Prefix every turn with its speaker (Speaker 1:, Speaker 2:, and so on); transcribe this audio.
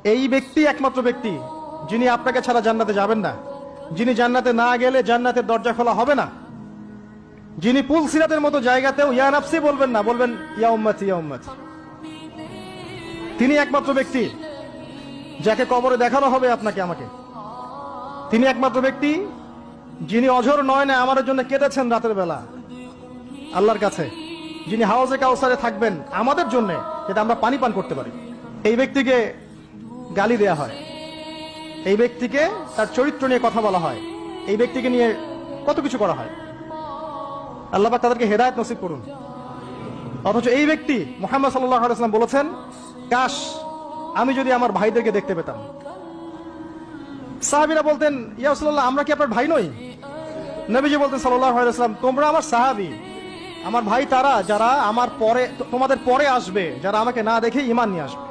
Speaker 1: এই ব্যক্তি একমাত্র ব্যক্তি যিনি আপনাকে ছাড়া জান্নাতে যাবেন না, যিনি জান্নাতে না গেলে জান্নাতের দরজা খোলা হবে না, যিনি পুল সিরাতের মতো জায়গাতেও ইয়া নাফসি বলবেন না, বলবেন ইয়া উম্মতি ইয়া উম্মতি। তিনি একমাত্র ব্যক্তি যাকে কবরে দেখানো হবে আপনাকে আমাকে। তিনি একমাত্র ব্যক্তি যিনি অঝর নয়নে আমার জন্য কেঁদেছেন রাতের বেলা আল্লাহর কাছে, যিনি হাউজে কাউসারে থাকবেন আমাদের জন্য যাতে আমরা পানি পান করতে পারি। এই ব্যক্তিকে গালি দেয়া হয়, এই ব্যক্তিকে তার চরিত্র নিয়ে কথা বলা হয়, এই ব্যক্তিকে নিয়ে কত কিছু করা হয়। আল্লাহ পাক তাদেরকে হেদায়েত নসিব করুন। অথচ এই ব্যক্তি মুহাম্মদ সাল্লাল্লাহু আলাইহি ওয়াসাল্লাম বলেছেন, কাশ আমি যদি আমার ভাইদেরকে দেখতে পেতাম। সাহাবীরা বলতেন, ইয়া রাসূলুল্লাহ আমরা কি আপনার ভাই নই? নবীজি বলতেন সাল্লাল্লাহু আলাইহি ওয়াসাল্লাম, তোমরা আমার সাহাবী, আমার ভাই তারা যারা আমার পরে তোমাদের পরে আসবে, যারা আমাকে না দেখে ঈমান নিয়ে আসবে।